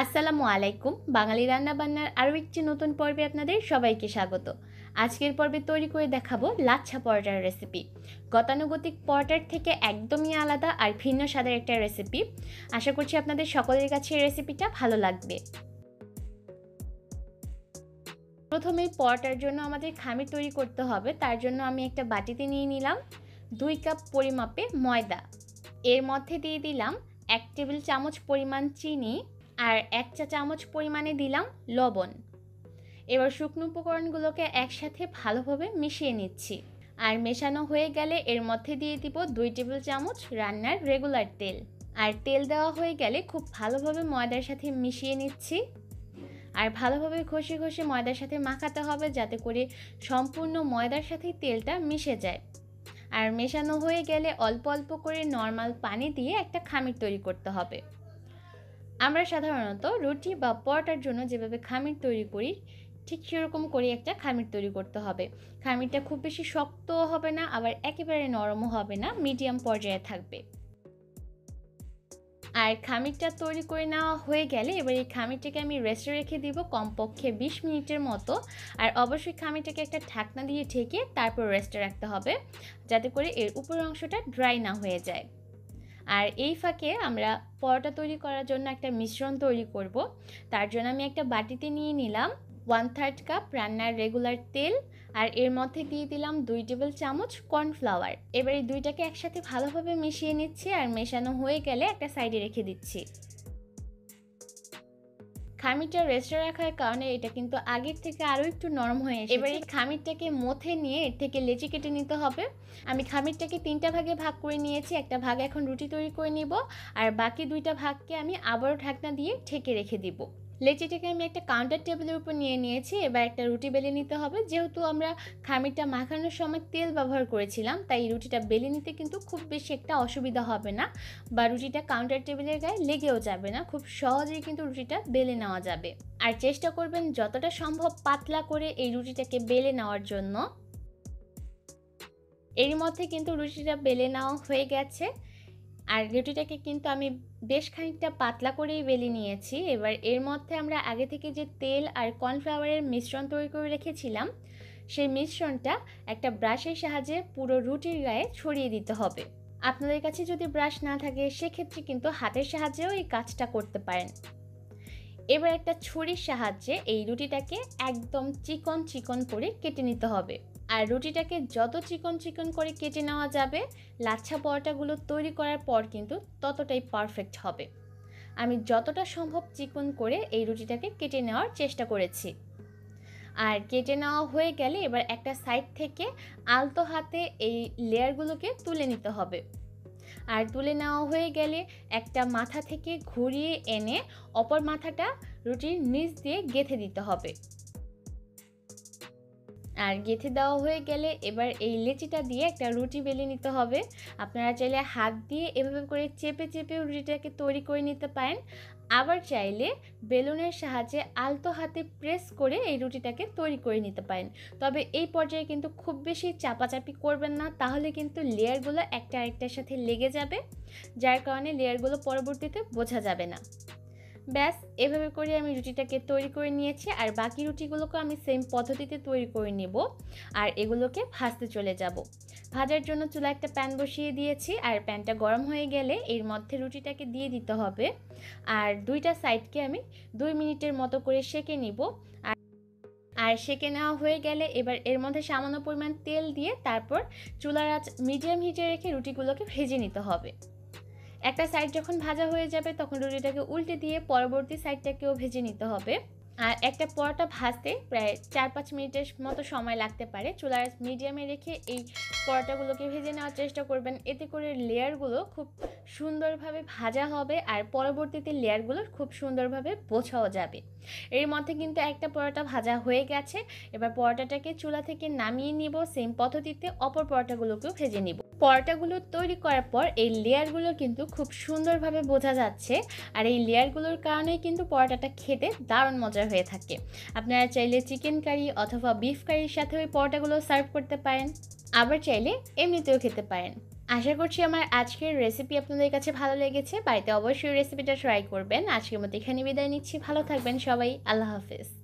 আসসালামু আলাইকুম। বাঙালি রান্নাবান্নার আরও একটি নতুন পর্বে আপনাদের সবাইকে স্বাগত। আজকের পর্বে তৈরি করে দেখাবো লাচ্ছা পরোটার রেসিপি। গতানুগতিক পরোটার থেকে একদমই আলাদা আর ভিন্ন স্বাদের একটা রেসিপি। আশা করছি আপনাদের সকলের কাছে এই রেসিপিটা ভালো লাগবে। প্রথমেই পরোটার জন্য আমাদের খামির তৈরি করতে হবে। তার জন্য আমি একটা বাটিতে নিয়ে নিলাম 2 কাপ পরিমাপে ময়দা। এর মধ্যে দিয়ে দিলাম 1 টেবিল চামচ পরিমাণ চিনি আর 1 চা চামচ পরিমাণে দিলাম লবণ। এবার শুকনো উপকরণগুলোকে একসাথে ভালোভাবে মিশিয়ে নিচ্ছি। আর মেশানো হয়ে গেলে এর মধ্যে দিয়ে দিব 2 টেবিল চামচ রান্নার রেগুলার তেল। আর তেল দেওয়া হয়ে গেলে খুব ভালোভাবে ময়দার সাথে মিশিয়ে নিচ্ছি। আর ভালোভাবে ঘষে ঘষে ময়দার সাথে মাখাতে হবে যাতে করে সম্পূর্ণ ময়দার সাথে তেলটা মিশে যায়। আর মেশানো হয়ে গেলে অল্প অল্প করে নর্মাল পানি দিয়ে একটা খামির তৈরি করতে হবে। আমরা সাধারণত রুটি বা পরোটার জন্য যেভাবে খামির তৈরি করি ঠিক সেরকম করে একটা খামির তৈরি করতে হবে। খামিরটা খুব বেশি শক্তও হবে না, আবার একেবারে নরমও হবে না, মিডিয়াম পর্যায়ে থাকবে। আর খামিরটা তৈরি করে নেওয়া হয়ে গেলে এবার এই খামিরটাকে আমি রেস্টে রেখে দিব কমপক্ষে 20 মিনিটের মতো। আর অবশ্যই খামিরটাকে একটা ঢাকনা দিয়ে ঢেকে তারপর রেস্টে রাখতে হবে যাতে করে এর উপরের অংশটা ড্রাই না হয়ে যায়। আর এই ফাঁকে আমরা পরোটা তৈরি করার জন্য একটা মিশ্রণ তৈরি করব। তার জন্য আমি একটা বাটিতে নিয়ে নিলাম 1/3 কাপ রান্নার রেগুলার তেল আর এর মধ্যে দিয়ে দিলাম 2 টেবিল চামচ কর্নফ্লাওয়ার। এবার এই দুইটাকে একসাথে ভালোভাবে মিশিয়ে নিচ্ছি আর মেশানো হয়ে গেলে একটা সাইডে রেখে দিচ্ছি। খামিরটা রেস্টে রাখার কারণে এটা কিন্তু আগের থেকে আরও একটু নরম হয়ে এসেছে। এবার এই খামিরটাকে মথে নিয়ে এর থেকে লেচি কেটে নিতে হবে। আমি খামিরটাকে 3টা ভাগে ভাগ করে নিয়েছি। একটা ভাগ এখন রুটি তৈরি করে নিব আর বাকি 2টা ভাগকে আমি আবারও ঢাকনা দিয়ে ঢেকে রেখে দিব। লেচিটাকে আমি একটা কাউন্টার টেবিলের উপর নিয়ে নিয়েছি। এবার একটা রুটি বেলে নিতে হবে। যেহেতু আমরা খামিরটা মাখানোর সময় তেল ব্যবহার করেছিলাম তাই রুটিটা বেলে নিতে কিন্তু খুব বেশি একটা অসুবিধা হবে না, বা রুটিটা কাউন্টার টেবিলের গায়ে লেগেও যাবে না, খুব সহজেই কিন্তু রুটিটা বেলে নেওয়া যাবে। আর চেষ্টা করবেন যতটা সম্ভব পাতলা করে এই রুটিটাকে বেলে নেওয়ার জন্য। এর মধ্যে কিন্তু রুটিটা বেলে নেওয়া হয়ে গেছে আর রুটিটাকে কিন্তু আমি বেশ খানিকটা পাতলা করেই বেলে নিয়েছি। এবার এর মধ্যে আমরা আগে থেকে যে তেল আর কর্নফ্লাওয়ারের মিশ্রণ তৈরি করে রেখেছিলাম সেই মিশ্রণটা একটা ব্রাশের সাহায্যে পুরো রুটির গায়ে ছড়িয়ে দিতে হবে। আপনাদের কাছে যদি ব্রাশ না থাকে সেক্ষেত্রে কিন্তু হাতের সাহায্যেও এই কাজটা করতে পারেন। এবার একটা ছুরির সাহায্যে এই রুটিটাকে একদম চিকন চিকন করে কেটে নিতে হবে। আর রুটিটাকে যত চিকন চিকন করে কেটে নেওয়া যাবে লাচ্ছা পরোটাগুলো তৈরি করার পর কিন্তু ততটাই পারফেক্ট হবে। আমি যতটা সম্ভব চিকন করে এই রুটিটাকে কেটে নেওয়ার চেষ্টা করেছি। আর কেটে নেওয়া হয়ে গেলে এবার একটা সাইড থেকে আলতো হাতে এই লেয়ারগুলোকে তুলে নিতে হবে। আর তুলে নেওয়া হয়ে গেলে একটা মাথা থেকে ঘুরিয়ে এনে অপর মাথাটা রুটির নিচ দিয়ে গেঁথে দিতে হবে। আর গেঁথে দেওয়া হয়ে গেলে এবার এই লেচিটা দিয়ে একটা রুটি বেলে নিতে হবে। আপনারা চাইলে হাত দিয়ে এভাবে করে চেপে চেপে রুটিটাকে তৈরি করে নিতে পারেন, আবার চাইলে বেলুনের সাহায্যে আলতো হাতে প্রেস করে এই রুটিটাকে তৈরি করে নিতে পারেন। তবে এই পর্যায়ে কিন্তু খুব বেশি চাপাচাপি করবেন না, তাহলে কিন্তু লেয়ারগুলো একটা আরেকটার সাথে লেগে যাবে, যার কারণে লেয়ারগুলো পরবর্তীতে বোঝা যাবে না। ব্যাস এভাবে করে আমি রুটিটাকে তৈরি করে নিয়েছি আর বাকি রুটিগুলোকে আমি সেম পদ্ধতিতে তৈরি করে নেব আর এগুলোকে ভাজতে চলে যাব। ভাজার জন্য চুলা একটা প্যান বসিয়ে দিয়েছি আর প্যানটা গরম হয়ে গেলে এর মধ্যে রুটিটাকে দিয়ে দিতে হবে আর দুইটা সাইডকে আমি 2 মিনিটের মতো করে সেঁকে নিব। আর সেঁকে নেওয়া হয়ে গেলে এবার এর মধ্যে সামান্য পরিমাণ তেল দিয়ে তারপর চুলার আঁচ মিডিয়াম হিটে রেখে রুটিগুলোকে ভেজে নিতে হবে। একটা সাইড যখন ভাজা হয়ে যাবে তখন রুটিটাকে উল্টে দিয়ে পরবর্তী সাইডটাকেও ভেজে নিতে হবে। আর একটা পরোটা ভাজতে প্রায় 4-5 মিনিটের মতো সময় লাগতে পারে। চুলার মিডিয়ামে রেখে এই পরোটাগুলোকে ভেজে নেওয়ার চেষ্টা করবেন, এতে করে লেয়ারগুলো খুব সুন্দরভাবে ভাজা হবে আর পরবর্তীতে লেয়ারগুলো খুব সুন্দরভাবে বোঝাও যাবে। এর মধ্যে কিন্তু একটা পরোটা ভাজা হয়ে গেছে। এবার পরোটাটাকে চুলা থেকে নামিয়ে নিব, সেম পদ্ধতিতে অপর পরোটাগুলোকেও ভেজে নিব। পরোটাগুলো তৈরি করার পর এই লেয়ারগুলো কিন্তু খুব সুন্দরভাবে বোঝা যাচ্ছে আর এই লেয়ারগুলোর কারণেই কিন্তু পরোটাটা খেতে দারুণ মজার হয়ে থাকে। আপনারা চাইলে চিকেন কারি অথবা বিফ কারির সাথে ওই পরোটাগুলো সার্ভ করতে পারেন, আবার চাইলে এমনিতেও খেতে পারেন। আশা করছি আমার আজকের রেসিপি আপনাদের কাছে ভালো লেগেছে। বাড়িতে অবশ্যই রেসিপিটা ট্রাই করবেন। আজকের মতো এখানে বিদায় নিচ্ছি। ভালো থাকবেন সবাই। আল্লাহ হাফেজ।